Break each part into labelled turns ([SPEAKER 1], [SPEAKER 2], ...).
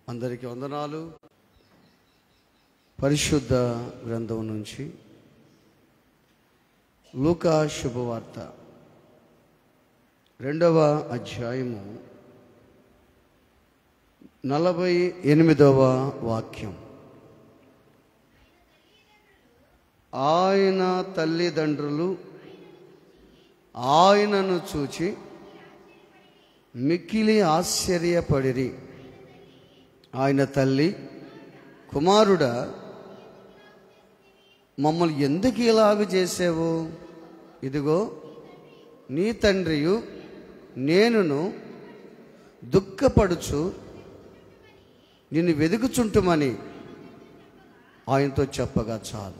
[SPEAKER 1] అందరికీ వందనాలు. పరిశుద్ధ గ్రంథం నుంచి లూకా శుభవార్త 2వ అధ్యాయము 48వ వాక్యం. ఆయన తల్లిదండ్రులు ఆయనను చూచి మిక్కిలి ఆశ్చర్యపడిరి. ఆయన తల్లి, కుమారుడా, మమ్మల్ని ఎందుకు ఇలాగ చేసావు? ఇదిగో నీ తండ్రియు నేనును దుఃఖపడుచు నిన్ను వెదుకుచుంటుమని ఆయనతో చెప్పగా చాలు.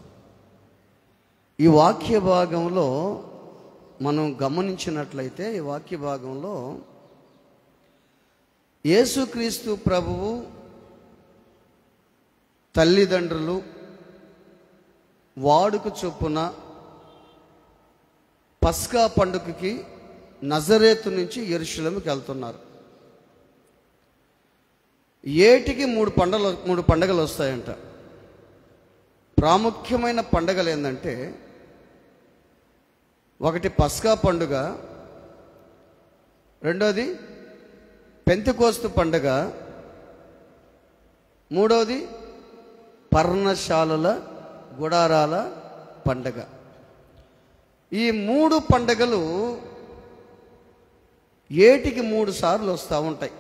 [SPEAKER 1] ఈ వాక్య భాగంలో మనం గమనించినట్లయితే, ఈ వాక్య భాగంలో యేసుక్రీస్తు ప్రభువు తల్లిదండ్రులు వాడుక చొప్పున పస్కా పండుగకి నజరేతు నుంచి యెరూషలేముకి వెళ్తున్నారు. ఏటికి మూడు పండగలు వస్తాయంట. ప్రాముఖ్యమైన పండగలు ఏంటంటే, ఒకటి పస్కా పండుగ, రెండోది పెంతెకోస్తు పండుగ, మూడవది పర్ణశాలల గుడారాల పండగ. ఈ 3 పండగలు ఏటికి 3 సార్లు వస్తూ ఉంటాయి.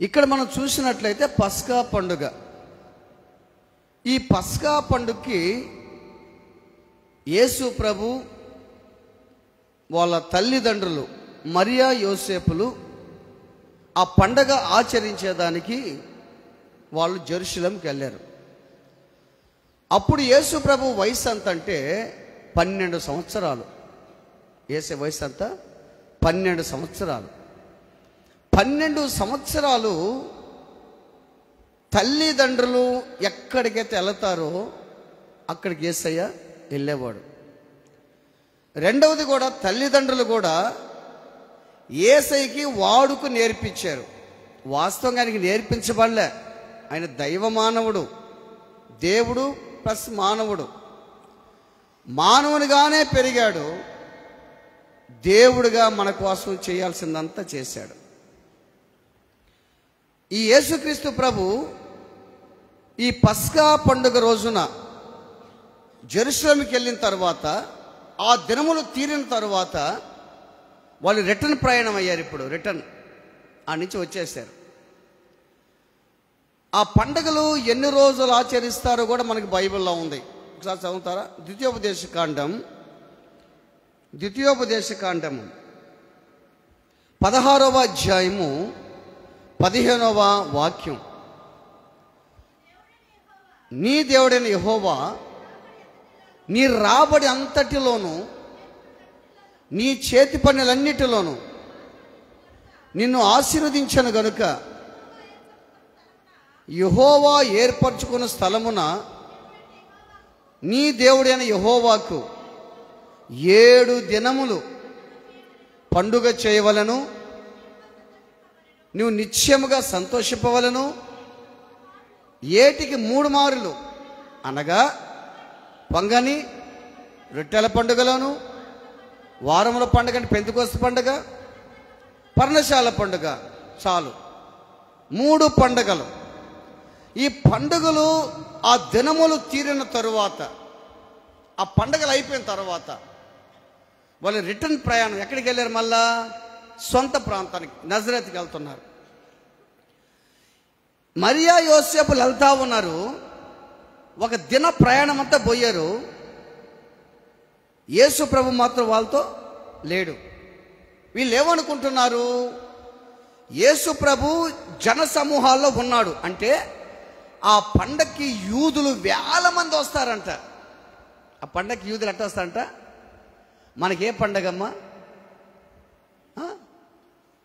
[SPEAKER 1] ఇక్కడ మనం చూసినట్లయితే పస్కా పండుగ. ఈ పస్కా పండుగకి యేసు ప్రభు వాళ్ళ తల్లిదండ్రులు మరియా యోసేపులు ఆ పండగ ఆచరించేదానికి వాళ్ళు జెరూషలేంకి వెళ్ళారు. అప్పుడు యేసు ప్రభు వయసు ఎంత అంటే 12 సంవత్సరాలు. యేసు వయసు అంతా 12 సంవత్సరాలు. 12 సంవత్సరాలు తల్లిదండ్రులు ఎక్కడికైతే వెళతారో అక్కడికి యేసయ్య వెళ్ళేవాడు. రెండవది కూడా, తల్లిదండ్రులు కూడా యేసయ్యకి వాడుకు నేర్పించారు. వాస్తవంగా ఆయనకి నేర్పించబడలే. ఆయన దైవ మానవుడు, దేవుడు ప్లస్ మానవుడు. మానవునిగానే పెరిగాడు, దేవుడిగా మన కోసం చేయాల్సిందంతా చేశాడు. ఈ యేసుక్రీస్తు ప్రభు ఈ పస్కా పండుగ రోజున జెరూషలేముకి వెళ్ళిన తర్వాత, ఆ దినములు తీరిన తర్వాత వాళ్ళు రిటర్న్ ప్రయాణం అయ్యారు. ఇప్పుడు రిటర్న్ ఆ నుంచి వచ్చేసారు. ఆ పండుగలు ఎన్ని రోజులు ఆచరిస్తారో కూడా మనకి బైబిల్లో ఉంది. ఒకసారి చదువుతారా? ద్వితీయోపదేశకాండం 16వ అధ్యాయము 15వ వాక్యం. నీ దేవుడైన యెహోవా నీ రాబడి అంతటిలోనూ, నీ చేతి పనులన్నిటిలోనూ నిన్ను ఆశీర్వదించను గనుక యెహోవా ఏర్పరచుకున్న స్థలమున నీ దేవుడైన యెహోవాకు 7 దినములు పండుగ చేయవలను, నువ్వు నిత్యముగా సంతోషింపవలను. ఏటికి 3 మారులు, అనగా పొంగని రొట్టెల పండుగలోను, వారముల పండుగ పెంతెకోస్తు పండుగ, పర్ణశాల పండుగ. చాలు, 3 పండుగలు. ఈ పండుగలు ఆ దినములు తీరిన తరువాత, ఆ పండుగలు అయిపోయిన తర్వాత వాళ్ళు రిటర్న్ ప్రయాణం ఎక్కడికి వెళ్ళారు? మళ్ళా సొంత ప్రాంతానికి, నజరేతుకి వెళ్తున్నారు. మరియా యోసేపులు వెళ్తా ఉన్నారు. ఒక దిన ప్రయాణం అంతా పోయారు. యేసు ప్రభు మాత్రం వాళ్ళతో లేడు. వీళ్ళు ఏమనుకుంటున్నారు? యేసు ప్రభు జన సమూహాల్లో ఉన్నాడు అంటే ఆ పండక్కి యూదులు వేల మంది వస్తారంట. ఆ పండక్కి యూదులు ఎట్లా వస్తారంట? మనకే పండగమ్మా?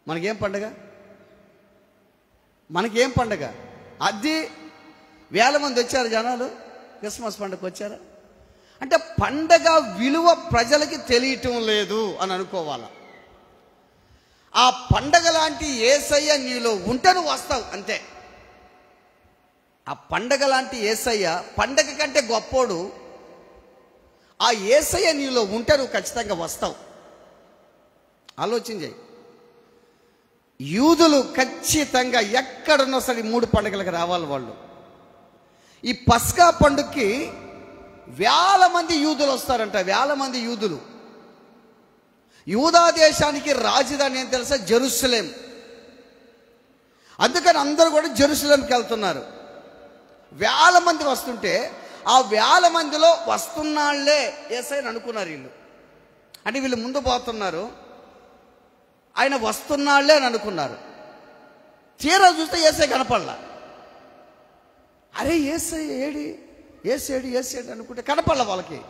[SPEAKER 1] మనకేం పండగ? మనకేం పండగ? అది వేల మంది వచ్చారు జనాలు. క్రిస్మస్ పండుగకు వచ్చారా? అంటే పండగ విలువ ప్రజలకి తెలియటం లేదు అని అనుకోవాలి. ఆ పండగ లాంటి యేసయ్య నీలో ఉంటే నువ్వు వస్తావు అంతే. ఆ పండగ లాంటి యేసయ్య పండగ కంటే గొప్పోడు. ఆ యేసయ్య నీలో ఉంటే నువ్వు ఖచ్చితంగా వస్తావు. ఆలోచన చేయి. యూదులు ఖచ్చితంగా ఎక్కడున్నా సరే 3 పండుగలకు రావాలి వాళ్ళు. ఈ పస్కా పండుగకి వేల మంది యూదులు వస్తారంట, వేల మంది యూదులు. యూదా దేశానికి రాజధాని ఏం తెలుసా? జెరూసలేం. అందుకని అందరూ కూడా జెరూసలేంకి వెళ్తున్నారు. వేల మంది వస్తుంటే ఆ వేల మందిలో వస్తున్నాళ్లే యేసయ్యని అనుకున్నారు వీళ్ళు. అంటే వీళ్ళు ముందు పోతున్నారు, ఆయన వస్తున్నాళ్లే అని అనుకున్నారు. తీరా చూస్తే యేసయ్య కనపడలా. అరే యేసయ్య ఏడి, యేసేడు యేసేడు అనుకుంటే కనపడలా వాళ్ళకి.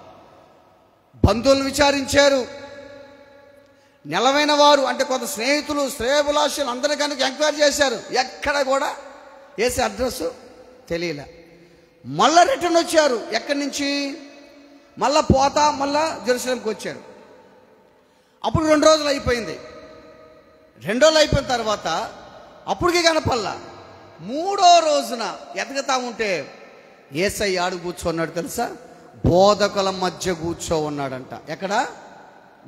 [SPEAKER 1] బంధువులను విచారించారు, నెలవైన వారు అంటే కొంత స్నేహితులు శ్రేయభిలాషులు అందరూ కనుక ఎంక్వైరీ చేశారు. ఎక్కడ కూడా యేసే అడ్రస్ తెలియలే. మళ్ళా రిటర్న్ వచ్చారు. ఎక్కడి నుంచి? మళ్ళా పోతా మళ్ళా జెరూసలేంకి వచ్చారు. అప్పుడు 2 రోజులు అయిపోయింది. 2 రోజులు అయిపోయిన తర్వాత అప్పటికి కనపల్లా. 3వ రోజున ఎతకతా ఉంటే యేసయ్య ఆడు కూర్చోన్నాడు తెలుసా? బోధకుల మధ్య కూర్చో ఉన్నాడంట. ఎక్కడ?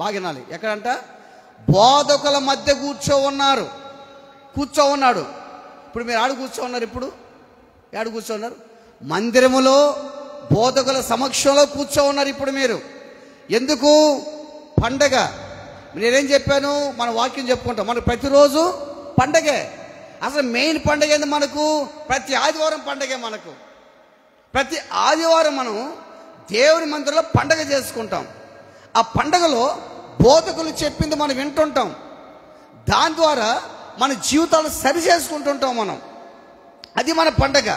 [SPEAKER 1] బాగినాలి. ఎక్కడంట? బోధకుల మధ్య కూర్చో ఉన్నాడు. ఇప్పుడు మీరు ఆడు కూర్చో ఉన్నారు. ఇప్పుడు ఆడు కూర్చో ఉన్నారు? మందిరములో బోధకుల సమక్షంలో కూర్చో ఉన్నారు ఇప్పుడు మీరు. ఎందుకు? పండగ. నేనేం చెప్పాను? మన వాక్యం చెప్పుకుంటాం. మనకు ప్రతిరోజు పండగే. అసలు మెయిన్ పండగ ఏంది మనకు? ప్రతి ఆదివారం పండగే మనకు. ప్రతి ఆదివారం మనం దేవుని మందిరంలో పండగ చేసుకుంటాం. ఆ పండగలో బోధకులు చెప్పింది మనం వింటుంటాం. దాని ద్వారా మన జీవితాలు సరి చేసుకుంటుంటాం మనం. అది మన పండగ.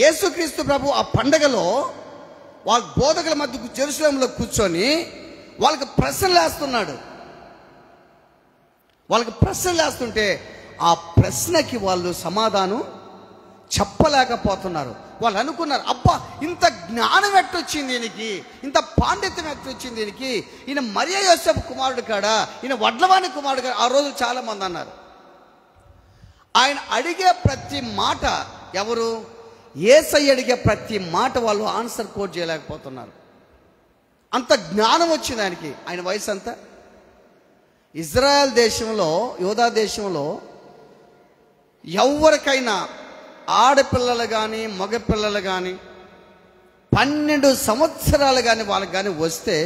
[SPEAKER 1] యేసుక్రీస్తు ప్రభు ఆ పండగలో వాళ్ళ బోధకుల మధ్య జెరూసలేంలో కూర్చొని వాళ్ళకి ప్రశ్నలు వేస్తున్నాడు. వాళ్ళకి ప్రశ్నలు వేస్తుంటే ఆ ప్రశ్నకి వాళ్ళు సమాధానం చెప్పలేకపోతున్నారు. వాళ్ళు అనుకున్నారు, అబ్బా ఇంత జ్ఞానం ఎట్టొచ్చింది దీనికి, ఇంత పాండిత్యం ఎట్టొచ్చింది దీనికి, ఈయన మరియ యోసేపు కుమారుడు కాడా, ఈయన వడ్లవాణి కుమారుడు కాడా. ఆ రోజు చాలా మంది అన్నారు. ఆయన అడిగే ప్రతి మాట, ఎవరు? యేసయ్య అడిగే ప్రతి మాట వాళ్ళు ఆన్సర్ కోట్ చేయలేకపోతున్నారు. అంత జ్ఞానం వచ్చింది ఆయనకి. ఆయన వయసు అంతా. ఇజ్రాయెల్ దేశంలో, యూదా దేశంలో ఎవరికైనా ఆడపిల్లలు కానీ మగపిల్లలు కానీ 12 సంవత్సరాలు కానీ వాళ్ళకి కానీ వస్తే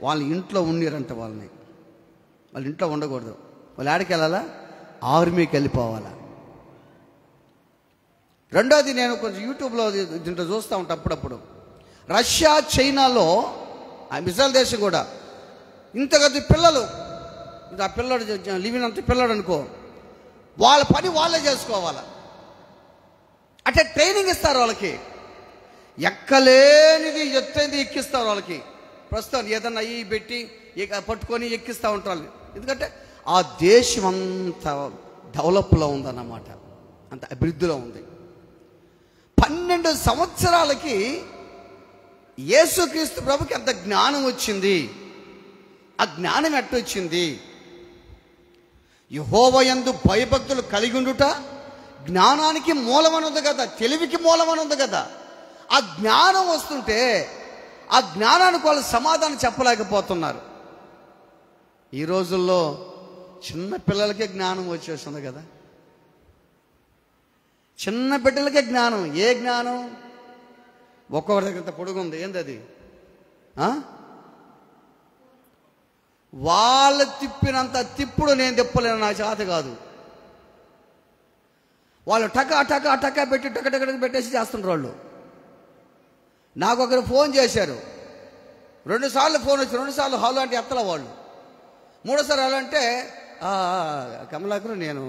[SPEAKER 1] వాళ్ళ ఇంట్లో ఉండిరంట. వాళ్ళ ఇంట్లో ఉండకూడదు. వాళ్ళు ఆడికి వెళ్ళాలా? ఆర్మీకి వెళ్ళిపోవాలా. రెండోది, నేను కొంచెం యూట్యూబ్లో దీంట్లో చూస్తూ ఉంటాను అప్పుడప్పుడు. రష్యా, చైనాలో, ఇజ్రాయెల్ దేశం కూడా ఇంతకది పిల్లలు, ఆ పిల్లడు లివిన్ అంత పిల్లడు అనుకో, వాళ్ళ పని వాళ్ళే చేసుకోవాలి. అంటే ట్రైనింగ్ ఇస్తారు వాళ్ళకి. ఎక్కలేనిది ఎత్తైంది ఎక్కిస్తారు వాళ్ళకి. ప్రస్తుతం ఏదన్నా అయ్యి పెట్టి పట్టుకొని ఎక్కిస్తూ ఉంటారు. ఎందుకంటే ఆ దేశం అంత డెవలప్లో ఉందన్నమాట, అంత అభివృద్ధిలో ఉంది. 12 సంవత్సరాలకి యేసుక్రీస్తు ప్రభుకి ఎంత జ్ఞానం వచ్చింది. ఆ జ్ఞానం ఎట్టొచ్చింది? యెహోవా యందు భయభక్తులు కలిగి ఉండుట జ్ఞానానికి మూలమని ఉంది కదా, తెలివికి మూలమని ఉంది కదా. ఆ జ్ఞానం వస్తుంటే ఆ జ్ఞానానికి వాళ్ళు సమాధానం చెప్పలేకపోతున్నారు. ఈ రోజుల్లో చిన్న పిల్లలకే జ్ఞానం వచ్చేస్తుంది కదా. చిన్న బిడ్డలకే జ్ఞానం. ఏ జ్ఞానం? ఒక్కొక్కరి దగ్గర పొడుగుంది. ఏంది అది? వాళ్ళు తిప్పినంత తిప్పుడు నేను తిప్పలేను, నా చేత కాదు. వాళ్ళు టకా టకా టకా పెట్టి టక పెట్టేసి చేస్తుంటారు వాళ్ళు. నాకు ఒకరు ఫోన్ చేశారు. 2 సార్లు ఫోన్ వచ్చి 2 సార్లు హలో అంటే ఎత్తల వాళ్ళు. 3సారి హలో అంటే కమలాకరు నేను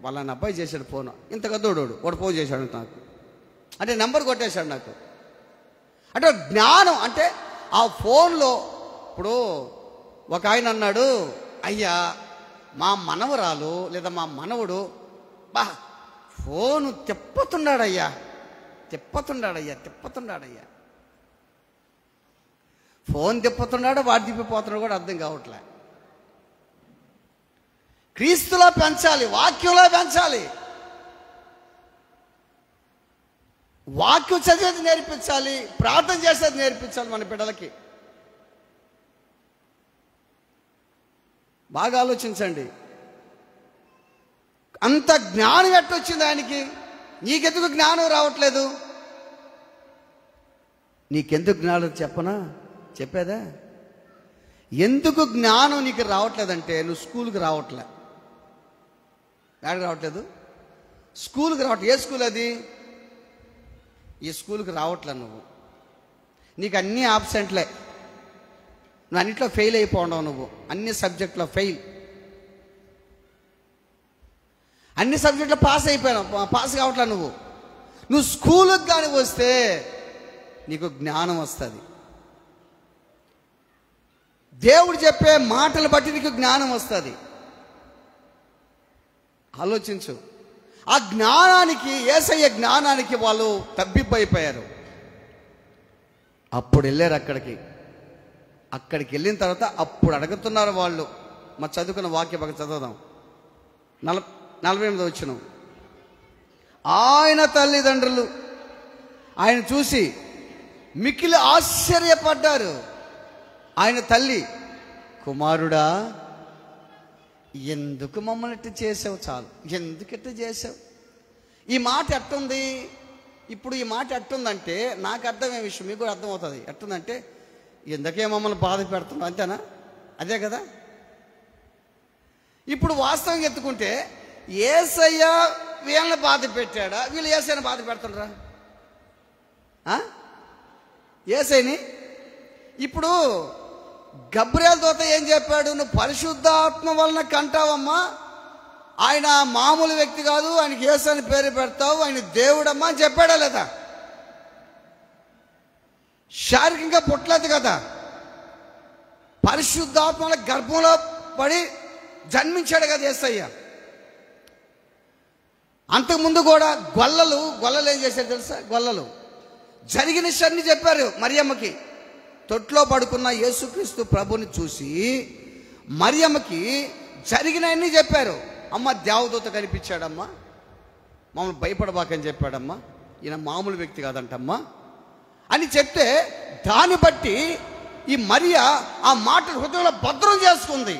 [SPEAKER 1] వాళ్ళని అబ్బాయి చేశాడు ఫోన్, ఇంత గద్దోడు వాడు ఫోన్ చేశాడు నాకు అంటే నెంబర్ కొట్టేశాడు నాకు. అంటే జ్ఞానం అంటే ఆ ఫోన్లో. ఇప్పుడు ఒక ఆయన అన్నాడు, అయ్యా మా మనవరాలు లేదా మా మనవడు ఫోను తిప్పుతున్నాడయ్యా. ఫోన్ తిప్పుతున్నాడు, వాడు తిప్పిపోతున్నాడు కూడా అర్థం కావట్లే. క్రీస్తులో పెంచాలి, వాక్యంలో పెంచాలి. వాక్యం చదివేది నేర్పించాలి, ప్రార్థన చేసేది నేర్పించాలి మన బిడ్డలకి. బాగా ఆలోచించండి. అంత జ్ఞానం ఎట్టొచ్చింది ఆయనకి? నీకెందుకు జ్ఞానం రావట్లేదు? నీకెందుకు జ్ఞానం చెప్పనా? చెప్పేదా? ఎందుకు జ్ఞానం నీకు రావట్లేదంటే నువ్వు స్కూల్కి రావట్లే. ఎక్కడికి రావట్లేదు? స్కూల్కి రావట్లేదు. ఏ స్కూల్ అది? ఈ స్కూల్కి రావట్లే నువ్వు. నీకు అన్నీ ఆబ్సెంట్లే. నువ్వు అన్నిట్లో ఫెయిల్ అయిపోవడం. నువ్వు అన్ని సబ్జెక్టులో ఫెయిల్, అన్ని సబ్జెక్టులో పాస్ అయిపోయావు, పాస్ కావట్లే. నువ్వు స్కూల్కి కానీ వస్తే నీకు జ్ఞానం వస్తుంది. దేవుడు చెప్పే మాటలు బట్టి నీకు జ్ఞానం వస్తుంది. ఆలోచించు. ఆ జ్ఞానానికి, యేసయ్య జ్ఞానానికి వాళ్ళు తబ్బిబ్బైపోయారు. అప్పుడు వెళ్ళారు అక్కడికి వెళ్ళిన తర్వాత అప్పుడు అడుగుతున్నారు వాళ్ళు. మరి చదువుకున్న వాక్య భాగం చదువుదాం. 48వ వచనం. ఆయన తల్లిదండ్రులు ఆయన చూసి మిక్కిలి ఆశ్చర్యపడ్డారు. ఆయన తల్లి, కుమారుడా ఎందుకు మమ్మల్ని ఇట్లా చేసావు? చాలు, ఎందుకు ఇట్లా చేసావు? ఈ మాట ఎట్టుంది? ఇప్పుడు ఈ మాట ఎట్టుందంటే నాకు అర్థమయ్యే విషయం మీకు కూడా అర్థమవుతుంది. ఎట్టుందంటే, ఎందుకే మమ్మల్ని బాధ పెడుతున్నావు, అంతేనా? అదే కదా. ఇప్పుడు వాస్తవంగా ఎత్తుకుంటే యేసయ్య వీళ్ళని బాధ పెట్టాడా? వీళ్ళు యేసయ్యని బాధ పెడుతుండ్రా? యేసయ్యని. ఇప్పుడు గబ్రియల్ దూత ఏం చెప్పాడు? నువ్వు పరిశుద్ధాత్మ వలన కంటావమ్మా, ఆయన మామూలు వ్యక్తి కాదు, ఆయనకి యేసు అని పేరు పెడతావు, ఆయన దేవుడమ్మా అని చెప్పాడా లేదా? శారీరకంగా పుట్టలేదు కదా, పరిశుద్ధాత్మ గర్భంలో పడి జన్మించాడు కదా యేసయ్య. అంతకుముందు కూడా గొల్లలు ఏం చేశారు తెలుసా? గొల్లలు జరిగిన విషయాన్ని చెప్పారు మరియమ్మకి. తొట్లో పడుకున్న యేసుక్రీస్తు ప్రభుని చూసి మరియమ్మకి జరిగినవన్నీ చెప్పారు. అమ్మ, దేవదూత కనిపించాడమ్మా, మమ్మల్ని భయపడబాకని చెప్పాడమ్మా, ఈయన మామూలు వ్యక్తి కాదంటమ్మా అని చెప్తే, దాన్ని బట్టి ఈ మరియ ఆ మాటలు హృదయంలో భద్రం చేసుకుంది.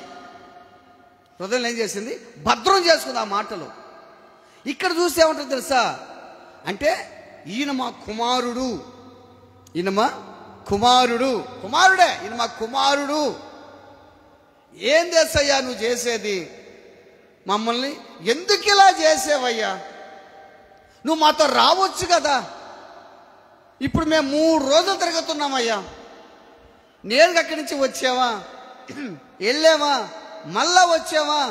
[SPEAKER 1] హృదయంలో ఏం చేసింది? భద్రం చేసుకుంది ఆ మాటలు. ఇక్కడ చూస్తే ఏమంటారు తెలుసా? అంటే ఈయన మా కుమారుడు, ఈయన మా కుమారుడే, ఈయన మా కుమారుడు. ఏం చేసయ్యా నువ్వు చేసేది? మమ్మల్ని ఎందుకు ఇలా చేసేవయ్యా? నువ్వు మాతో రావచ్చు కదా. ఇప్పుడు మేము 3 రోజులు తిరుగుతున్నామయ్యా. నేరుగా అక్కడి నుంచి వచ్చావా, వెళ్ళావా, మళ్ళా వచ్చావా,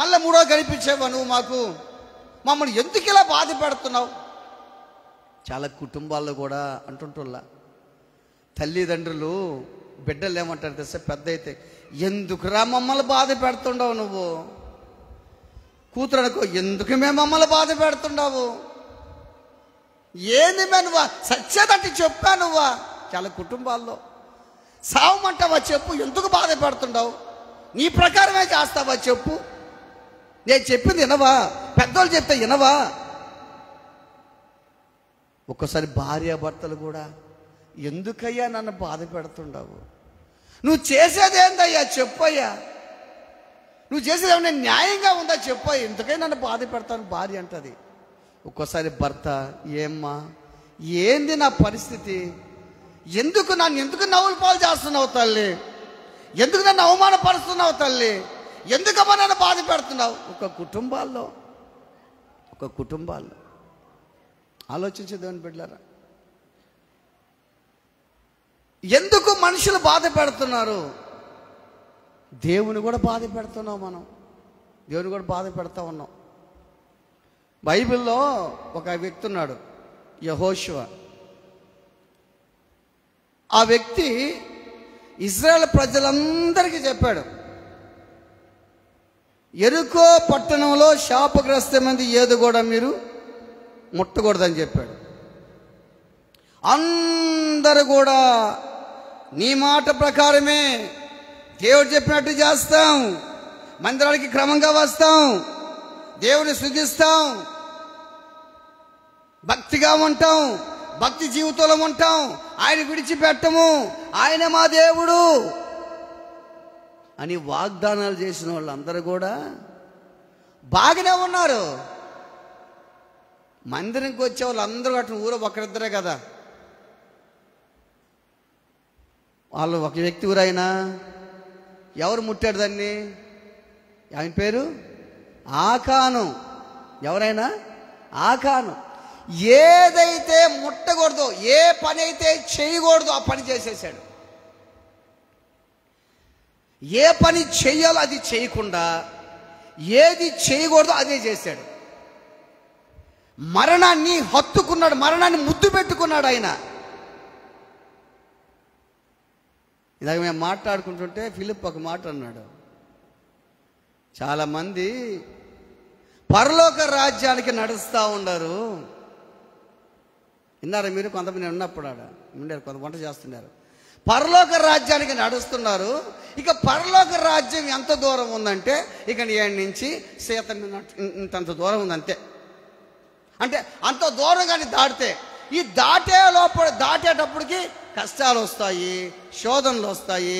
[SPEAKER 1] మళ్ళా 3వ కనిపించావా? నువ్వు మాకు మమ్మల్ని ఎందుకు ఇలా బాధ పెడుతున్నావు? చాలా కుటుంబాల్లో కూడా అంటుంటుల్లా తల్లిదండ్రులు బిడ్డలు ఏమంటారు తెలుసా? పెద్ద అయితే, ఎందుకురా మమ్మల్ని బాధ పెడుతుండవు నువ్వు? కూతురు అనుకో, ఎందుకు మేము మమ్మల్ని బాధ పెడుతుండవు? ఏంది మే నువ్వా? సత్యదంటే చెప్పా నువ్వా? చాలా కుటుంబాల్లో సావమంటావా చెప్పు, ఎందుకు బాధ పెడుతుండవు? నీ ప్రకారమే చేస్తావా చెప్పు, నేను చెప్పింది వినవా? పెద్దోళ్ళు చెప్తే వినవా? ఒక్కోసారి భార్యాభర్తలు కూడా, ఎందుకయ్యా నన్ను బాధ పెడుతుండవు? నువ్వు చేసేది ఏందయ్యా చెప్పయ్యా, నువ్వు చేసేది ఏమన్నా న్యాయంగా ఉందా చెప్పయ్యా, ఎందుకై నన్ను బాధ పెడతాను భార్య అంటది. ఒక్కోసారి భర్త, ఏమ్మా ఏంది నా పరిస్థితి, ఎందుకు నవ్వుల పాలు చేస్తున్నావు తల్లి, ఎందుకు నన్ను అవమానపరుస్తున్నావు తల్లి, ఎందుకమ్మా నన్ను బాధ పెడుతున్నావు? ఒక కుటుంబాల్లో ఆలోచించే దేవుని బిడ్డలారా, ఎందుకు మనుషులు బాధ పెడుతున్నారు? దేవుని కూడా బాధ పెడుతున్నాం మనం, దేవుని కూడా బాధ పెడతా ఉన్నాం. బైబిల్లో ఒక వ్యక్తి ఉన్నాడు, యెహోషువ. ఆ వ్యక్తి ఇశ్రాయేలు ప్రజలందరికీ చెప్పాడు, యెరికో పట్టణంలో శాపగ్రస్తమైంది ఏది కూడా మీరు ముట్టకూడదని చెప్పాడు. అందరూ కూడా నీ మాట ప్రకారమే దేవుడు చెప్పినట్టు చేస్తాం, మందిరానికి క్రమంగా వస్తాం, దేవుని స్తుతిస్తాం, భక్తిగా ఉంటాం, భక్తి జీవితంలో ఉంటాం, ఆయన విడిచిపెట్టము, ఆయన మా దేవుడు అని వాగ్దానాలు చేసిన వాళ్ళందరూ కూడా బాగానే ఉన్నారు. మందిరంకి వచ్చే వాళ్ళందరూ అటు ఊరు ఒకరిద్దరే కదా, వాళ్ళు ఒక వ్యక్తి ఊరైనా ఎవరు ముట్టాడు దాన్ని? ఆయన పేరు ఆకాను. ఎవరైనా ఆకాను. ఏదైతే ముట్టకూడదో, ఏ పని అయితే చేయకూడదో ఆ పని చేసేసాడు. ఏ పని చెయ్యాలో అది చేయకుండా ఏది చేయకూడదో అదే చేశాడు. మరణాన్ని హత్తుకున్నాడు, మరణాన్ని ముద్దు పెట్టుకున్నాడు ఆయన. ఇలాగ మేము మాట్లాడుకుంటుంటే ఫిలిప్ ఒక మాట అన్నాడు, చాలామంది పరలోక రాజ్యానికి నడుస్తూ ఉండరు. విన్నారా మీరు? కొంతమంది ఉన్నప్పుడు ఆడ ఉండారు, కొంత వంట చేస్తున్నారు. పరలోక రాజ్యానికి నడుస్తున్నారు. ఇక పరలోక రాజ్యం ఎంత దూరం ఉందంటే ఇక ఏడు నుంచి సీత ఇంతంత దూరం ఉంది అంతే. అంటే అంత దూరం కానీ దాటితే, ఈ దాటేటప్పటికి కష్టాలు వస్తాయి, శోధనలు వస్తాయి,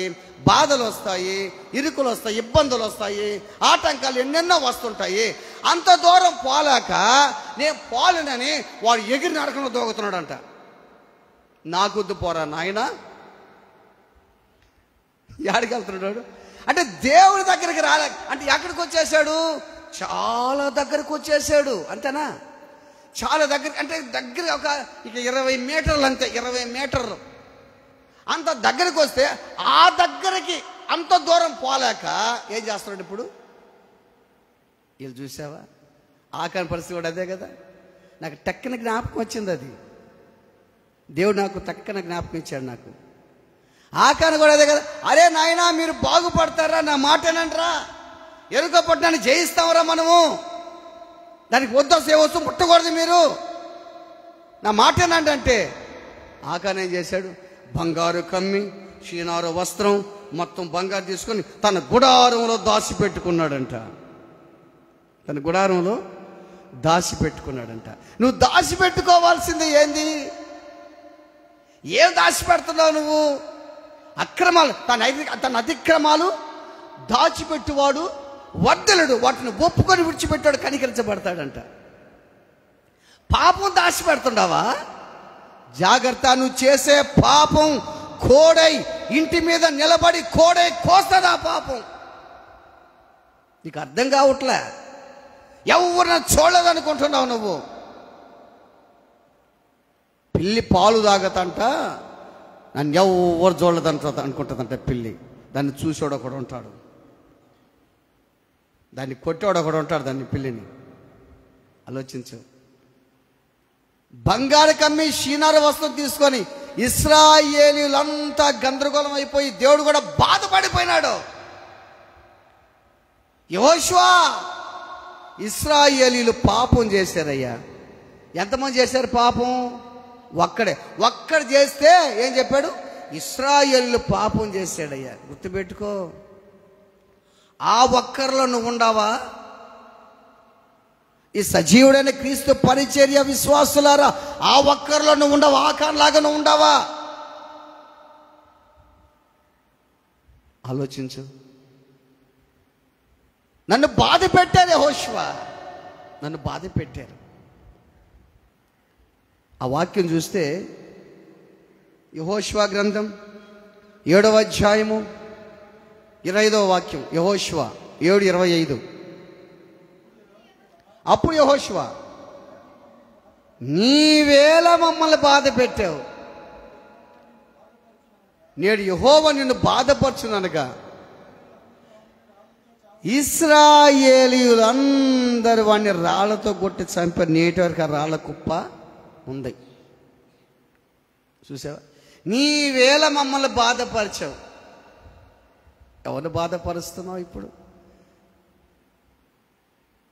[SPEAKER 1] బాధలు వస్తాయి, ఇరుకులు వస్తాయి, ఇబ్బందులు వస్తాయి, ఆటంకాలు ఎన్నెన్నో వస్తుంటాయి. అంత దూరం పోలేక నేను పోలేనని వాడు ఎగిరి నరకంలో దూకుతున్నాడంట. నాకొద్దు పోరా నాయన. ఎక్కడికి వెళ్తున్నాడు అంటే దేవుడి దగ్గరికి రాలే. అంటే ఎక్కడికి వచ్చేసాడు? చాలా దగ్గరకు వచ్చేసాడు. అంతేనా? చాలా దగ్గర, అంటే దగ్గర ఒక ఇక 20 మీటర్లు అంతే, 20 మీటర్లు అంత దగ్గరికి వస్తే ఆ దగ్గరికి అంత దూరం పోలేక ఏం చేస్తున్నాడు ఇప్పుడు? వీళ్ళు చూసావా? ఆకాని పరిస్థితి కూడా అదే కదా. నాకు టక్కన జ్ఞాపకం వచ్చింది అది. దేవుడు నాకు టక్కన జ్ఞాపకం ఇచ్చాడు నాకు. ఆకాని కూడా అదే కదా. అరే నాయనా, మీరు బాగుపడతారా, నా మాటేనంటరా, ఎరుక పట్టణాన్ని జయిస్తామరా మనము, దానికి వద్ద సేవచ్చు ముట్టకూడదు మీరు, నా మాటేనంటే ఆకాని ఏం చేశాడు? బంగారు కమ్మి, షీనారు వస్త్రం, మొత్తం బంగారు తీసుకొని తన గుడారంలో దాచిపెట్టుకున్నాడంట. తన గుడారంలో దాచిపెట్టుకున్నాడంట. నువ్వు దాచిపెట్టుకోవాల్సింది ఏంది? ఏం దాచిపెడుతున్నావు నువ్వు? అక్రమాలు, తన అతిక్రమాలు దాచిపెట్టువాడు వర్ధలుడు, వాటిని ఒప్పుకొని విడిచిపెట్టాడు, కనికరించబడతాడంట. పాపం దాచిపెడుతుండవా? జాగ్రత్త. నువ్వు చేసే పాపం కోడై ఇంటి మీద నిలబడి కోడై కోస్తుంది. ఆ పాపం నీకు అర్థం కావట్లే. ఎవరిని చూడలేదనుకుంటున్నావు నువ్వు. పిల్లి పాలు తాగతంట, నన్ను ఎవరు చూడలేదంట అనుకుంటుందంట పిల్లి. దాన్ని చూసేవాడు ఒకడు ఉంటాడు, దాన్ని కొట్టేవాడు ఒకడు ఉంటాడు, దాన్ని పిల్లిని. ఆలోచించు. బంగారు కమ్మి షీనారు వస్తువు తీసుకొని ఇశ్రాయేలీయులంతా గందరగోళం అయిపోయి దేవుడు కూడా బాధపడిపోయినాడు. యెహోషువ, ఇశ్రాయేలీయులు పాపం చేశారయ్యా. ఎంతమంది చేశారు పాపం? ఒక్కడు చేస్తే ఏం చెప్పాడు? ఇశ్రాయేలీయులు పాపం చేశాడయ్యా. గుర్తుపెట్టుకో. ఆ ఒక్కరిలో నువ్వు ఉండవా? ఈ సజీవుడైన క్రీస్తు పరిచర్య విశ్వాసులారా, ఆ ఒక్కరిలో నువ్వు ఉండవా? ఆకాన్లాగా నువ్వు ఉండవా? ఆలోచించు. నన్ను బాధ పెట్టారు యెహోషువ, నన్ను బాధ పెట్టారు. ఆ వాక్యం చూస్తే యెహోషువ గ్రంథం 7వ అధ్యాయము 25వ వాక్యం. యెహోషువ 7:25. అప్పుడు యెహోషువ, నీవేళ మమ్మల్ని బాధ పెట్టావు, నేడు యెహోవా నిన్ను బాధపరచుననగా ఇశ్రాయేలీయులందరూ వాడిని రాళ్లతో కొట్టి చంపారు. నేటి వరకు ఆ రాళ్ల కుప్ప ఉంది. చూసావా? నీవేళ మమ్మల్ని బాధపరిచావు. ఎవరిని బాధపరుస్తున్నావు ఇప్పుడు?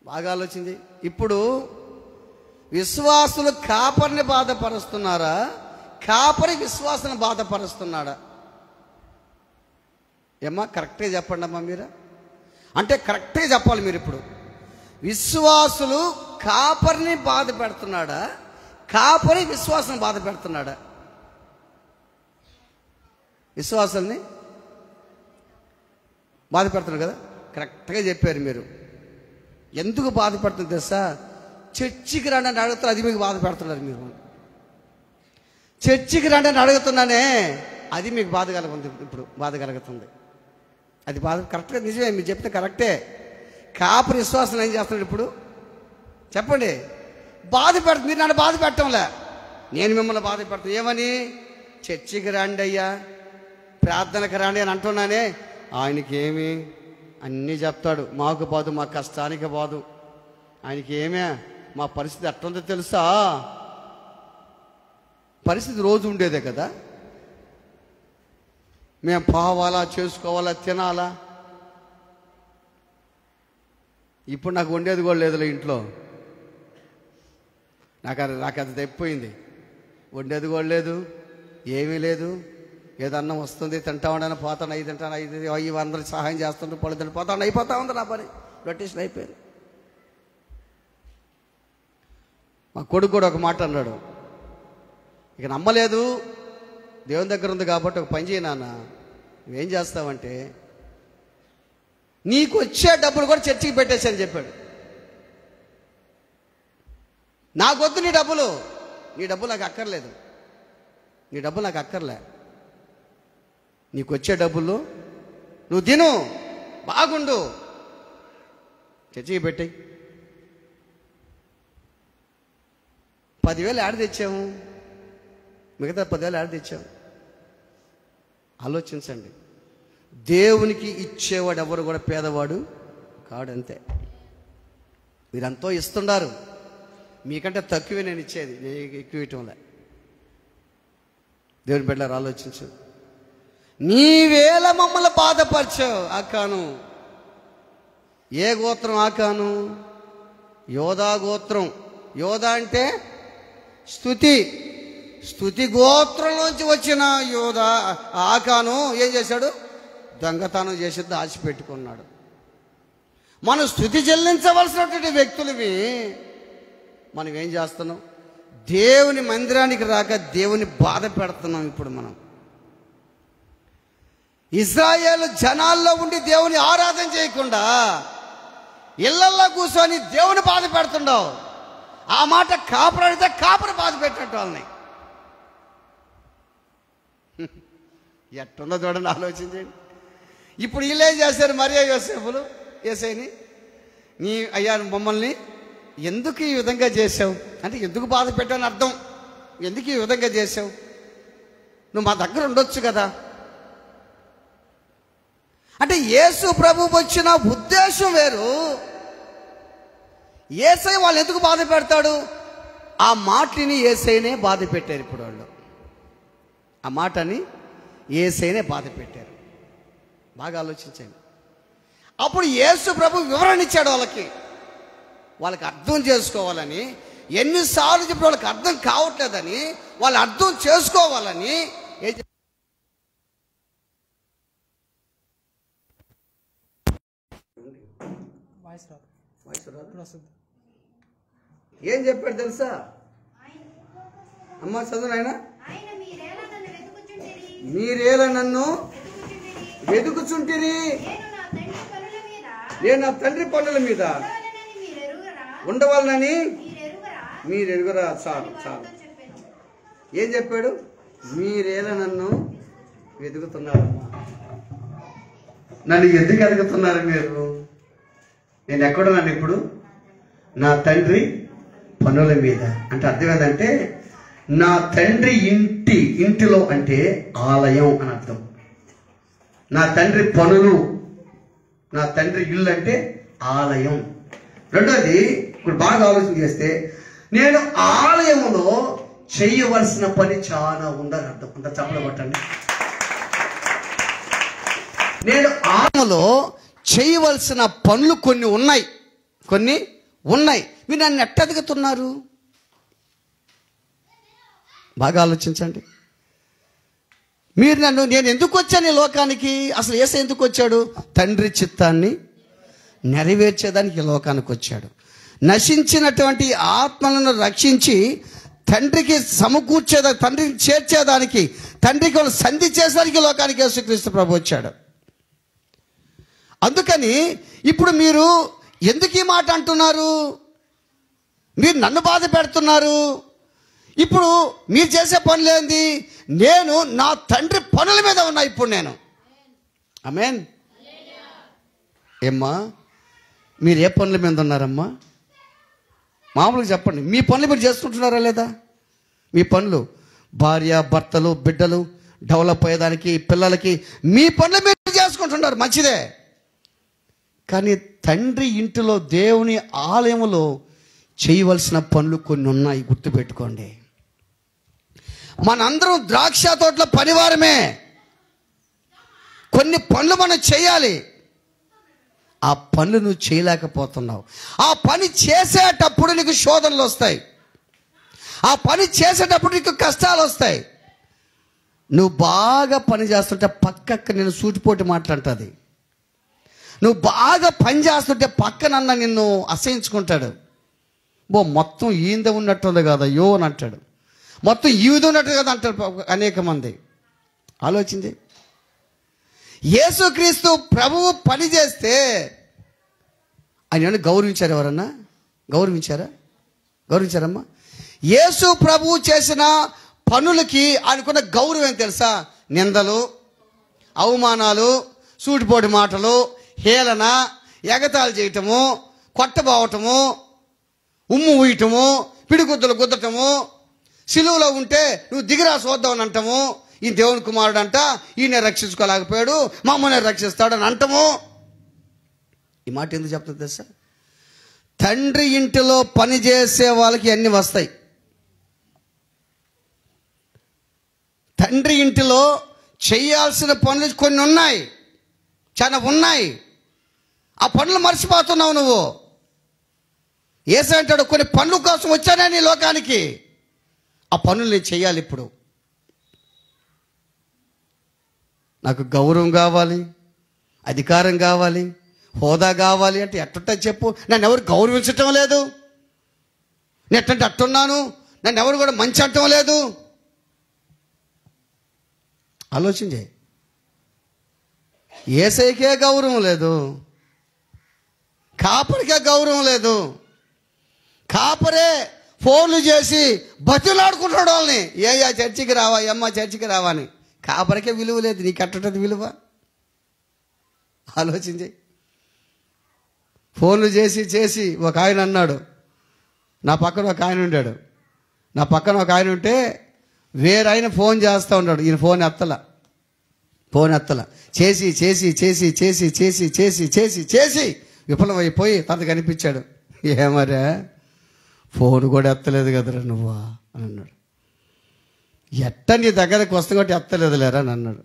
[SPEAKER 1] బాగా ఆలోచించి. ఇప్పుడు విశ్వాసులు కాపరిని బాధపరుస్తున్నారా, కాపరి విశ్వాసుని బాధపరుస్తున్నాడా? ఏమ్మా, కరెక్ట్గా చెప్పండి అమ్మా మీరు. అంటే కరెక్ట్గా చెప్పాలి మీరు ఇప్పుడు. విశ్వాసులు కాపరిని బాధ పెడుతున్నాడా, కాపరి విశ్వాసం బాధ పెడుతున్నాడా? విశ్వాసాన్ని బాధ పెడుతున్నారు కదా, కరెక్ట్గా చెప్పారు మీరు. ఎందుకు బాధ పెడుతుంది తెలుసా? చర్చికి రండి అని అడుగుతారు, అది మీకు బాధ పెడుతున్నారు మీరు. చర్చికి రండి అని అడుగుతున్నానే, అది మీకు బాధ కలుగుతుంది. ఇప్పుడు బాధ కలుగుతుంది, అది బాధ. కరెక్ట్గా నిజమే, మీరు చెప్తే కరెక్టే. కాపరి విశ్వాసం ఏం చేస్తున్నాడు ఇప్పుడు చెప్పండి? బాధ పెడుతుంది. మీరు నన్ను బాధ పెట్టడంలే, నేను మిమ్మల్ని బాధ పెడతాను. ఏమని? చర్చికి రండి అయ్యా, ప్రార్థనకు రండి అని అంటున్నానే. ఆయనకి ఏమి అన్నీ చెప్తాడు, మాకు బాధ, మా కష్టానికి బాధ. ఆయనకి ఏమే, మా పరిస్థితి ఎట్లుందో తెలుసా? పరిస్థితి రోజు ఉండేదే కదా, మేము పోవాలా, చేసుకోవాలా, తినాలా. ఇప్పుడు నాకు వండేది కూడా లేదులే ఇంట్లో. నాకు అది తెప్పిపోయింది. వండేది కూడా లేదు, ఏమీ లేదు. ఏదన్నా వస్తుంది, తింటా ఉండని, పోతాను, అవి తింటాను, ఇవి అందరికి సహాయం చేస్తుంటే పళ్ళు తింటే పోతాను, అయిపోతా ఉంది నా పని. రొటేషన్ అయిపోయింది. మా కొడుకు కూడా ఒక మాట అన్నాడు, ఇక నమ్మలేదు, దేవుని దగ్గర ఉంది కాబట్టి ఒక పని చేయి నాన్న, నువ్వేం చేస్తావంటే నీకు వచ్చే డబ్బులు కూడా చర్చికి పెట్టేసి అని చెప్పాడు. నాకొద్దు నీ డబ్బులు, నీ డబ్బులు నాకు అక్కర్లేదు, నీ డబ్బులు నాకు అక్కర్లే. నీకు వచ్చే డబ్బులు నువ్వు తిను, బాగుండు, చర్చికి పెట్టాయి. 10,000 ఆడ తెచ్చాము, మిగతా 10,000 ఆడ తెచ్చాము. ఆలోచించండి. దేవునికి ఇచ్చేవాడు ఎవరు కూడా పేదవాడు కాడంతే. మీరంతో ఇస్తున్నారు, మీకంటే తక్కువే నేను ఇచ్చేది, నేను ఎక్కువ ఇవ్వటంలే. దేవుని బిడ్డలారా ఆలోచించు. నీవేళ మమ్మల్ని బాధపరిచావు ఆకాను. ఏ గోత్రం ఆకాను? యోధా గోత్రం. యోధా అంటే స్తుతి గోత్రంలోంచి వచ్చిన యోధా ఆకాను ఏం చేశాడు? దొంగతనం చేసి దాచిపెట్టుకున్నాడు. మనం స్తుతి చెల్లించవలసినటువంటి వ్యక్తులవి మనం ఏం చేస్తున్నాం? దేవుని మందిరానికి రాక దేవుని బాధ పెడుతున్నాం. ఇప్పుడు మనం ఇశ్రాయేలు జనాల్లో ఉండి దేవుని ఆరాధన చేయకుండా ఇళ్లల్లో కూర్చొని దేవుని బాధ పెడుతుండవు. ఆ మాట కాపరి అడిగితే కాపరి బాధ పెట్టినట్టు వాళ్ళని. ఎట్టుందో చూడండి, ఆలోచించండి. ఇప్పుడు వీళ్ళు ఏం చేశారు? మరియా యోసేపులు యేసయ్యని, నీ అయ్యా మమ్మల్ని ఎందుకు ఈ విధంగా చేసావు అంటే, ఎందుకు బాధ పెట్టాలని అర్థం. ఎందుకు ఈ విధంగా చేసావు? నువ్వు మా దగ్గర ఉండొచ్చు కదా అంటే. యేసు ప్రభు వచ్చిన ఉద్దేశం వేరు. యేసయ్య వాళ్ళు ఎందుకు బాధ పెడతాడు? ఆ మాటని యేసయ్యనే బాధ పెట్టారు. ఇప్పుడు వాళ్ళు ఆ మాటని యేసయ్యనే బాధ పెట్టారు. బాగా ఆలోచించండి. అప్పుడు యేసు ప్రభు వివరణ ఇచ్చాడు వాళ్ళకి అర్థం చేసుకోవాలని. ఎన్నిసార్లు చెప్పి వాళ్ళకి అర్థం కావట్లేదని, వాళ్ళు అర్థం చేసుకోవాలని ఏం చెప్పాడు తెలుసా? అమ్మ చదువు ఆయన. మీరేలా నన్ను వెతుకుచుంటిరి, నేను నా తండ్రి పనుల మీద ఉండవాలని మీరు ఎరుగురా. చాలు. ఏం చెప్పాడు? మీరేలా నన్ను వెతుకుతున్నారు, నన్ను ఎందుకు ఎదుగుతున్నారు మీరు? నేను ఎక్కడున్నాను ఇప్పుడు? నా తండ్రి పనుల మీద. అంటే అర్థం ఏంటంటే, నా తండ్రి ఇంటిలో అంటే ఆలయం అని అర్థం. నా తండ్రి పనులు, నా తండ్రి ఇల్లు అంటే ఆలయం. రెండోది, ఇప్పుడు బాగా ఆలోచన చేస్తే, నేను ఆలయంలో చేయవలసిన పని చాలా ఉందని అర్థం. అంత చెప్పలు పట్టండి. నేను ఆలయంలో చేయవలసిన పనులు కొన్ని ఉన్నాయి. మీరు నన్ను ఎట్టెదుగుతున్నారు? బాగా ఆలోచించండి. నేను ఎందుకు వచ్చాను ఈ లోకానికి? అసలు యేసయ్య ఎందుకు వచ్చాడు? తండ్రి చిత్తాన్ని నెరవేర్చేదానికి ఈ లోకానికి వచ్చాడు. నశించినటువంటి ఆత్మలను రక్షించి తండ్రికి తండ్రికి చేర్చేదానికి, తండ్రికి వాళ్ళు సంధి చేసేదానికి లోకానికి యేసుక్రీస్తు ప్రభు వచ్చాడు. అందుకని ఇప్పుడు మీరు ఎందుకు ఈ మాట అంటున్నారు? మీరు నన్ను బాధ పెడుతున్నారు. ఇప్పుడు మీరు చేసే పనులేంది? నేను నా తండ్రి పనుల మీద ఉన్నా ఇప్పుడు నేను. ఆమేన్. ఏమ్మా, మీరు ఏ పనుల మీద ఉన్నారమ్మా? మామూలుగా చెప్పండి, మీ పనులు మీరు చేసుకుంటున్నారా లేదా? మీ పనులు, భార్య భర్తలు బిడ్డలు డెవలప్ అయ్యేదానికి, పిల్లలకి మీ పనులు మీరు చేసుకుంటున్నారు, మంచిదే. కానీ తండ్రి ఇంటిలో, దేవుని ఆలయంలో చేయవలసిన పనులు కొన్ని ఉన్నాయి, గుర్తుపెట్టుకోండి. మనందరం ద్రాక్ష తోటలో పనివారమే. కొన్ని పనులు మనం చేయాలి. ఆ పనులు నువ్వు చేయలేకపోతున్నావు. ఆ పని చేసేటప్పుడు నీకు శోధనలు వస్తాయి. ఆ పని చేసేటప్పుడు నీకు కష్టాలు వస్తాయి. నువ్వు బాగా పని చేస్తుంటే పక్కక్క నేను సూటిపోటి మాట్లాడుతుంది. నువ్వు బాగా పని చేస్తుంటే పక్కనన్న నిన్ను అసహించుకుంటాడు. మొత్తం ఈందే ఉన్నట్టుంది కదా అయ్యో అని అంటాడు. మొత్తం ఈవిది ఉన్నట్టు కదా అంటాడు అనేక మంది. ఆలోచించి, యేసుక్రీస్తు ప్రభువు పని చేస్తే ఆయన గౌరవించారు? ఎవరన్నా గౌరవించారమ్మా? యేసు ప్రభువు చేసిన పనులకి ఆయనకున్న గౌరవం ఏం తెలుసా? నిందలు, అవమానాలు, సూటిపోటి మాటలు, హేళన, ఎగతాళి చేయటము, కొట్టబోవటము, ఉమ్ము ఊయటము, పిడిగుద్దులు గుద్దటము, సిలువలో ఉంటే నువ్వు దిగిరా చూద్దామని అంటాము. ఈ దేవుని కుమారుడు అంట, ఈయన రక్షించుకోలేకపోయాడు, మమ్మల్ని రక్షిస్తాడని అంటాము. ఈ మాట ఎందుకు చెప్తుంది తెలుసా? తండ్రి ఇంటిలో పని చేసే వాళ్ళకి అన్నీ వస్తాయి. తండ్రి ఇంటిలో చేయాల్సిన పనులు కొన్ని ఉన్నాయి, చాలా ఉన్నాయి. ఆ పనులు మర్చిపోతున్నావు నువ్వు. యేసు అంటాడు, కొన్ని పనుల కోసం వచ్చానే నీ లోకానికి, ఆ పనులు నేను చేయాలి. ఇప్పుడు నాకు గౌరవం కావాలి, అధికారం కావాలి, హోదా కావాలి అంటే ఎట్టుంటా చెప్పు? నన్ను ఎవరు గౌరవించటం లేదు, నేను ఎట్టంటే అట్టున్నాను, నన్ను ఎవరు కూడా మంచి అంటం లేదు. ఆలోచించే. యేసయ్యకే గౌరవం లేదు, కాపరికే గౌరవం లేదు. కాపరే ఫోన్లు చేసి బతిలాడుకుంటాడు వాళ్ళని, ఏయ్యా చర్చికి రావా, అమ్మ చర్చికి రావా అని. కాపరికే విలువ లేదు, నీకు అట్టది విలువ? ఆలోచించి. ఫోన్లు చేసి చేసి ఒక ఆయన అన్నాడు, నా పక్కన ఒక ఆయన ఉండాడు, నా పక్కన ఒక ఆయన ఉంటే వేరైన ఫోన్ చేస్తూ ఉన్నాడు, ఈయన ఫోన్ ఎత్తల చేసి చేసి చేసి చేసి చేసి చేసి చేసి చేసి విఫలమైపోయి తనకు కనిపించాడు. ఏమరా ఫోన్ కూడా ఎత్తలేదు కదరా నువ్వా అని అన్నాడు. ఎట్ట నీ దగ్గరకు వస్తా కాబట్టి ఎత్తలేదు లేరా అని అన్నాడు.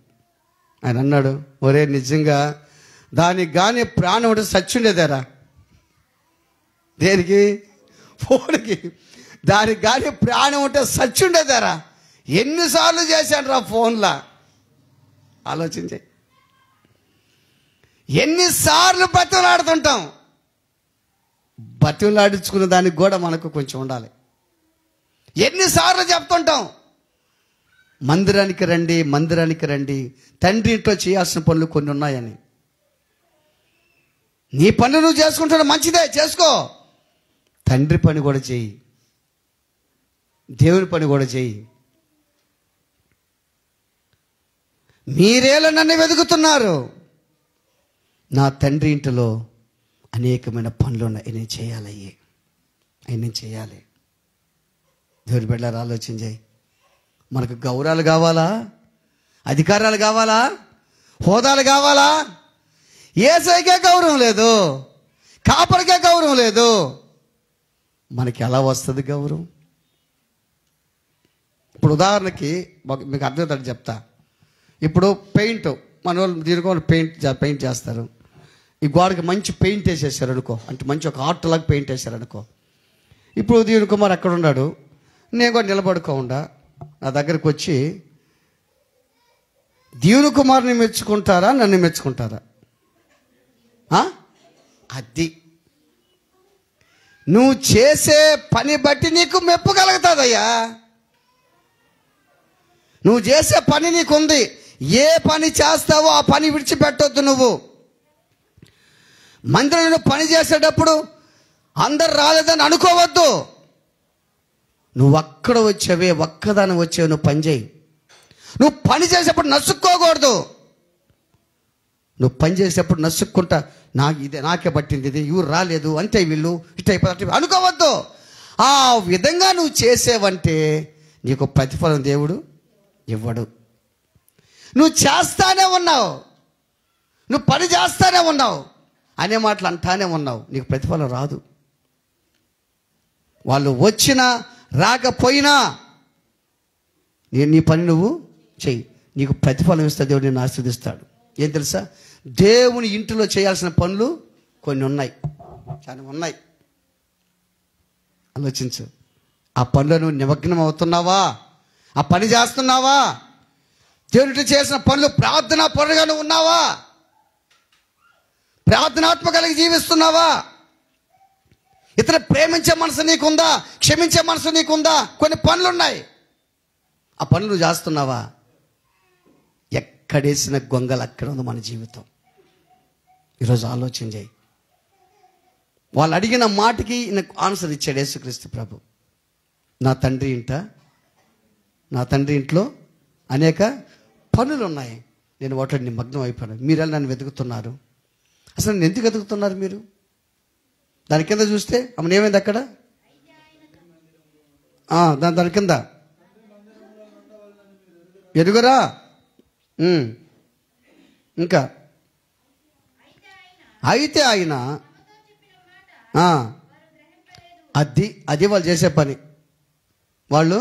[SPEAKER 1] ఆయన అన్నాడు, ఒరే నిజంగా దానికి కానీ ప్రాణం ఉంటే సచ్చుండేదేరా. దేనికి? ఫోన్కి. దానికి కానీ ప్రాణం ఉంటే సచ్చుండేదేరా. ఎన్నిసార్లు చేశాను రా ఫోన్లా. ఆలోచించే. ఎన్నిసార్లు బతిలాడుతుంటాం. బతిలాడించుకున్న దానికి కూడా మనకు కొంచెం ఉండాలి. ఎన్నిసార్లు చెప్తుంటాం, మందిరానికి రండి, మందిరానికి రండి, తండ్రి ఇంట్లో చేయాల్సిన పనులు కొన్ని ఉన్నాయని. నీ పనులు నువ్వు చేసుకుంటున్నా మంచిదే, చేసుకో. తండ్రి పని కూడా చేయి, దేవుని పని కూడా చేయి. మీరేలా నన్ను వెతుకుతున్నారు? నా తండ్రి ఇంటిలో అనేకమైన పనులు ఉన్నాయి, నేను చేయాలి. ఆయన చేయాలి. దేవుని బిడ్డలారా ఆలోచించాయి. మనకు గౌరవాలు కావాలా, అధికారాలు కావాలా, హోదాలు కావాలా? యేసయ్యకే గౌరవం లేదు, కాపరికే గౌరవం లేదు, మనకి ఎలా వస్తుంది గౌరవం? ఇప్పుడు ఉదాహరణకి మీకు అర్థమవుతాడు చెప్తా. ఇప్పుడు పెయింట్, మన వాళ్ళు దీనికి పెయింట్ చేస్తారు. ఈ గోడకి మంచి పెయింట్ వేసేసారు అనుకో, అంటే మంచి ఒక ఆర్ట్ లాగా పెయింట్ వేసారు అనుకో. ఇప్పుడు దీని కుమార్ అక్కడ ఉన్నాడు, నేను కూడా నిలబడుకోకుండా నా దగ్గరకు వచ్చి దీవుని కుమార్ని మెచ్చుకుంటారా, నన్ను మెచ్చుకుంటారా? అది నువ్వు చేసే పని బట్టి నీకు మెప్పు కలుగుతుందయ్యా. నువ్వు చేసే పని నీకుంది. ఏ పని చేస్తావో ఆ పని విడిచిపెట్టొద్దు. నువ్వు మందిరంలో పని చేసేటప్పుడు అందరు రాలేదని అనుకోవద్దు. నువ్వు అక్కడ వచ్చావే, ఒక్కదాని వచ్చావు, నువ్వు పని చేయి. నువ్వు పని చేసేప్పుడు నసుక్కోకూడదు. నువ్వు పని చేసేప్పుడు నసుక్కుంటా, నాకే పట్టింది ఇది, ఎవరు రాలేదు అంటే వీళ్ళు ఇట్ట అయిపోతారు అనుకోవద్దు. ఆ విధంగా నువ్వు చేసేవంటే నీకు ప్రతిఫలం దేవుడు ఇవ్వడు. నువ్వు చేస్తానే ఉన్నావు, నువ్వు పని చేస్తానే ఉన్నావు, అనే మాటలు అంటానే ఉన్నావు, నీకు ప్రతిఫలం రాదు. వాళ్ళు వచ్చినా రాకపోయినా నీ పని నువ్వు చెయ్యి, నీకు ప్రతిఫలం ఇస్తా, దేవుడు నిన్ను ఆశీర్వదిస్తాడు. ఏం తెలుసా, దేవుని ఇంటిలో చేయాల్సిన పనులు కొన్ని ఉన్నాయి, చాలా ఉన్నాయి. ఆలోచించు. ఆ పనిలో నువ్వు నిమగ్నం అవుతున్నావా? ఆ పని చేస్తున్నావా? దేవునితో చేసిన పనులు ప్రార్థనా పరుడుగా నువ్వు ఉన్నావా? ప్రార్థనాత్మ కలిగి జీవిస్తున్నావా? ఇతర ప్రేమించే మనసు నీకుందా? క్షమించే మనసు నీకుందా? కొన్ని పనులు ఉన్నాయి, ఆ పనులు నువ్వు చేస్తున్నావా? ఎక్కడేసిన గొంగలు అక్కడ ఉంది మన జీవితం. ఈరోజు ఆలోచన చేయి. వాళ్ళు అడిగిన మాటకి నాకు ఆన్సర్ ఇచ్చాడు యేసుక్రీస్తు ప్రభు. నా తండ్రి ఇంట్లో అనేక పనులు ఉన్నాయి, నేను వాటిని నిమగ్నం అయిపోయాను. మీరెలా నన్ను వెతుకుతున్నారు? అసలు నన్ను ఎందుకు వెతుకుతున్నారు మీరు? దాని కింద చూస్తే అమ్మని ఏమైంది అక్కడ? దాని కింద ఎదుగురా. ఇంకా అయితే ఆయన అది వాళ్ళు చేసే పని. వాళ్ళు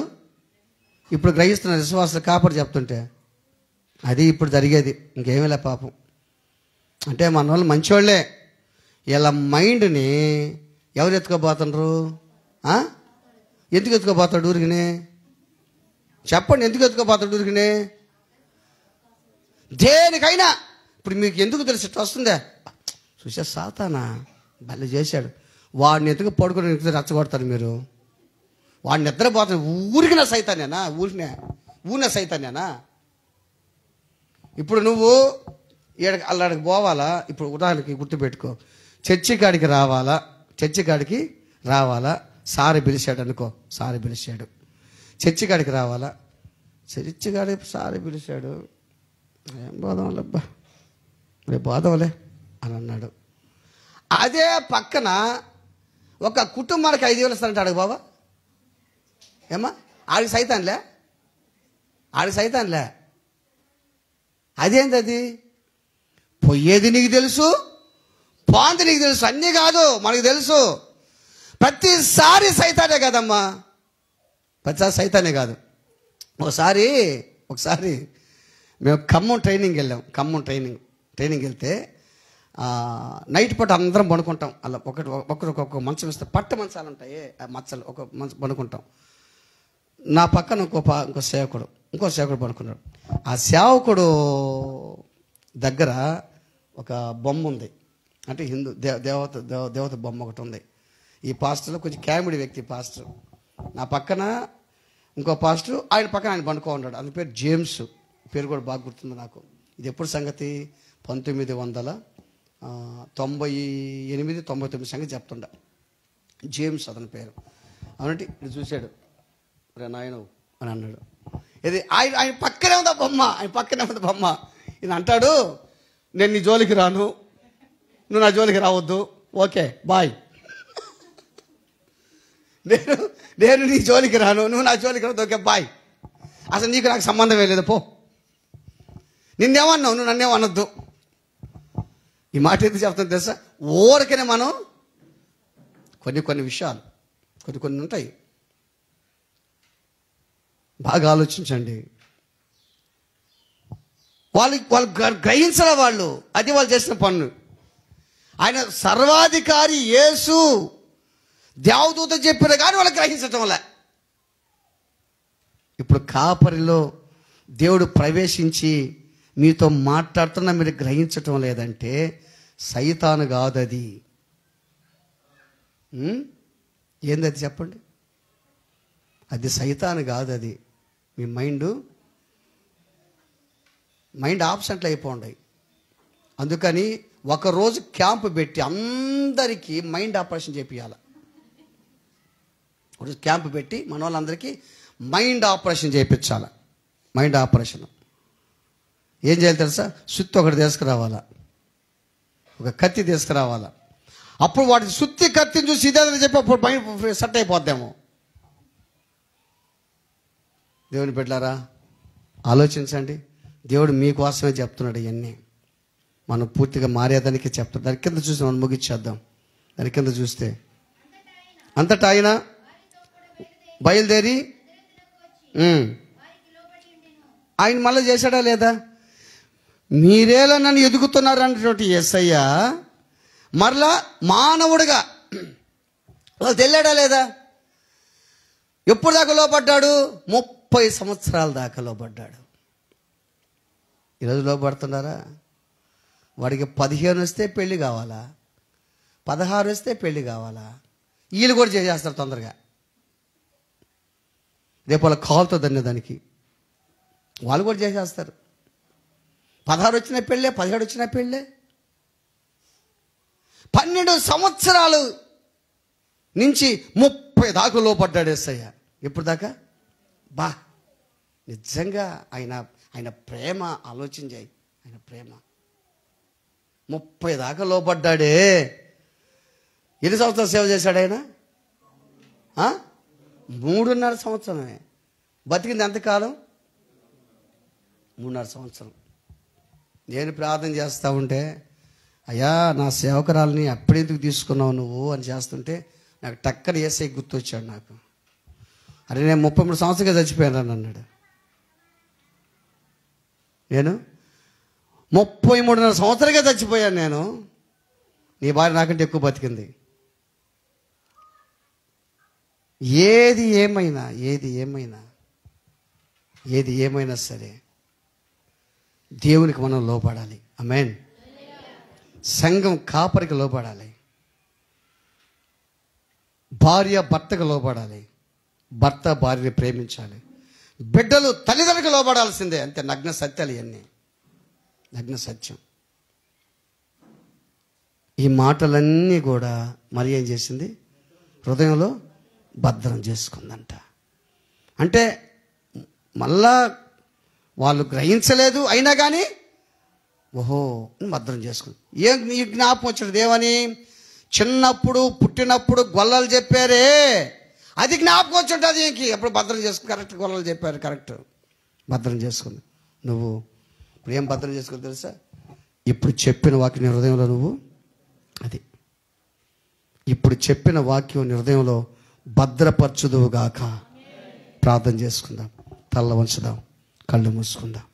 [SPEAKER 1] ఇప్పుడు గ్రహిస్తున్న విశ్వాసాలు కాపాడు చెప్తుంటే అది ఇప్పుడు జరిగేది. ఇంకేమీ లే పాపం. అంటే మన వాళ్ళు మంచివాళ్ళే, ఇలా మైండ్ని ఎవరు ఎత్తుకోబోతున్నారు? ఎందుకు ఎత్తుకోబోతాడు ఊరికినే? చెప్పండి, ఎందుకు ఎత్తుకోబోతాడు ఊరికినే? దేనికైనా. ఇప్పుడు మీకు ఎందుకు తెలిసి వస్తుందే, చూసే సాతానా భలే చేశాడు, వాడిని ఎత్తుకు పడుకుని రెచ్చగొడతారు మీరు. వాడిని నిద్రపోతాడు, ఊరికిన సైతానేనా? ఊరిన సైతానేనా? ఇప్పుడు నువ్వు అల్లాడికి పోవాలా? ఇప్పుడు ఉదాహరణకి గుర్తుపెట్టుకో, చర్చి కాడికి రావాలా, సారి పిలిచాడు అనుకో, సారి పిలిచాడు, చర్చి కాడికి రావాలా, చర్చి కాడికి సారి పిలిచాడు, ఏం పోదాంలే అబ్బా, రేపు పోదాంలే అని అన్నాడు. అదే పక్కన ఒక కుటుంబానికి 5,000 ఇస్తానంటాడు బాబా. ఏమా ఆడికి సైతాన్లే. అదేంటి అది? పోయేది నీకు తెలుసు, పోంది నీకు తెలుసు, అన్నీ కాదు మనకు తెలుసు. ప్రతిసారి సైతానే కదమ్మా, ప్రతిసారి సైతానే కాదు. ఒకసారి మేము ఖమ్మం ట్రైనింగ్ వెళ్ళాం. ట్రైనింగ్ వెళ్తే నైట్ పూట అందరం పడుకుంటాం. అలా ఒక్కొక్క మంచం ఇస్తే పట్ట మంచాలు ఉంటాయి, ఆ మచ్చలు ఒక మంచం పడుకుంటాం. నా పక్కన ఇంకో సేవకుడు పడుకున్నాడు. ఆ సేవకుడు దగ్గర ఒక బొమ్మ ఉంది, అంటే హిందూ దేవత బొమ్మ ఒకటి ఉంది. ఈ పాస్టర్లో కొంచెం కామెడీ వ్యక్తి పాస్టర్. నా పక్కన ఇంకో పాస్టర్, ఆయన పక్కన ఆయన పడుకో ఉన్నాడు. అతని పేరు జేమ్స్, పేరు కూడా బాగా గుర్తుంది నాకు. ఇది ఎప్పుడు సంగతి? 1998-99 సంగతి చెప్తుండ. జేమ్స్ అతని పేరు. అవునంటే ఇది చూశాడు, రే నాయన అని అన్నాడు. ఇది ఆయన పక్కనే ఉంది బొమ్మ. ఇది అంటాడు, నేను నీ జోలికి రాను, నువ్వు నా జోలికి రావద్దు, ఓకే బాయ్. నేను నీ జోలికి రాను, నువ్వు నా జోలికి రావద్దు, ఓకే బాయ్. అసలు నీకు నాకు సంబంధమే లేదు, పో. నిన్నేమన్నావు, నువ్వు నన్నేమనొద్దు. ఈ మాట ఎందుకు చెప్తాను తెలుసా? ఊరికనే మనం కొన్ని విషయాలు కొన్ని ఉంటాయి, బాగా ఆలోచించండి. వాళ్ళు గ్రహించాల వాళ్ళు, అది వాళ్ళు చేసిన పనులు. ఆయన సర్వాధికారి యేసు దేవదూత చెప్పిన కానీ వాళ్ళు గ్రహించటం వల్ల. ఇప్పుడు కాపరిలో దేవుడు ప్రవేశించి మీతో మాట్లాడుతున్నా మీరు గ్రహించటం లేదంటే సైతాను కాదు, అది ఏంది అది చెప్పండి? అది సైతాను కాదు, అది మీ మైండ్ ఆబ్సెంట్లు అయిపోండి. అందుకని ఒకరోజు క్యాంపు పెట్టి అందరికీ మైండ్ ఆపరేషన్ చేపియాలి. ఒకరోజు క్యాంపు పెట్టి మన వాళ్ళందరికీ మైండ్ ఆపరేషన్ చేయించాలి. మైండ్ ఆపరేషన్ ఏం చేయాలి తెలుసా? సుత్తి ఒకటి తీసుకురావాలా, ఒక కత్తి తీసుకురావాలా. అప్పుడు వాటి సుత్తి కత్తిని చూసి ఇదేదని చెప్పి అప్పుడు మైండ్ సెట్ అయిపోద్దేమో. దేవుని బిడ్డలారా, ఆలోచించండి. దేవుడు మీకోసమే చెప్తున్నాడు ఇవన్నీ. మనం పూర్తిగా మారేదానికి చెప్తున్నాడు. దాని కింద చూసి మనం ముగిచ్చేద్దాం. దాని కింద చూస్తే, అంతటా ఆయన బయలుదేరి ఆయన మళ్ళీ చేశాడా లేదా? మీరేలా నన్ను ఎదుగుతున్నారు అన్నటువంటి యేసయ్య మరలా మానవుడిగా వెళ్ళాడా లేదా? ఎప్పుడు దాకా లోపడ్డాడు? 30 సంవత్సరాల దాకా లోపడ్డాడు. ఈరోజు లోపడుతున్నారా? వాడికి 15 వస్తే పెళ్ళి కావాలా, 16 వస్తే పెళ్ళి కావాలా. వీళ్ళు కూడా చేసేస్తారు తొందరగా. రేపు వాళ్ళ కాలుతో దానికి వాళ్ళు కూడా చేసేస్తారు. 16 వచ్చిన పెళ్ళే, 17 వచ్చిన పెళ్ళే. 12 సంవత్సరాలు నుంచి 30 దాకా లోపడ్డాడు యేసయ్య. ఎప్పుడు దాకా? నిజంగా ఆయన ప్రేమ ఆలోచించాయి. ఆయన ప్రేమ 30 దాకా లోపడ్డాడే. ఎన్ని సంవత్సరాలు సేవ చేశాడు ఆయన? 3.5 సంవత్సరమే. బతికింది ఎంతకాలం? 3.5 సంవత్సరం. నేను ప్రార్థన చేస్తూ ఉంటే, అయ్యా నా సేవకురాలని అప్పుడెందుకు తీసుకున్నావు నువ్వు అని చేస్తుంటే నాకు టక్కన యేసయ్య గుర్తొచ్చాడు నాకు. అరే నేను 33 సంవత్సరాలుగా చచ్చిపోయాను అన్నాడు. నేను 33.5 సంవత్సరాలుగా చచ్చిపోయాను నేను. నీ భార్య నాకంటే ఎక్కువ బతికింది. ఏది ఏమైనా సరే దేవునికి మనం లోపడాలి. ఆమేన్. సంఘం కాపరికి లోపడాలి. భార్య భర్తకు లోపడాలి. భర్త భార్యని ప్రేమించాలి. బిడ్డలు తల్లిదండ్రులకు లోపడాల్సిందే. అంతే. నగ్న సత్యాలు ఇవన్నీ, నగ్న సత్యం. ఈ మాటలన్నీ కూడా మరి ఏం చేసింది? హృదయంలో భద్రం చేసుకుందంట. అంటే మళ్ళా వాళ్ళు గ్రహించలేదు, అయినా కానీ ఓహో భద్రం చేసుకుంది. ఏం నీ జ్ఞాపకం వచ్చింది? దేవని చిన్నప్పుడు పుట్టినప్పుడు గొల్లలు చెప్పారే, అది జ్ఞాపకం వచ్చి ఉంటుంది. ఇంకి ఎప్పుడు భద్రం చేసుకుని కరెక్ట్ గొల్లలు చెప్పారు, కరెక్ట్ భద్రం చేసుకుంది. నువ్వు ఇప్పుడు ఏం భద్రం చేసుకుని తెలుసా? ఇప్పుడు చెప్పిన వాక్యం హృదయంలో నువ్వు ఇప్పుడు చెప్పిన వాక్యం హృదయంలో భద్రపరచుదువుగాక. ప్రార్థన చేసుకుందాం. తల్ల వంచుదాం, కళ్ళు మూసుకుందాం.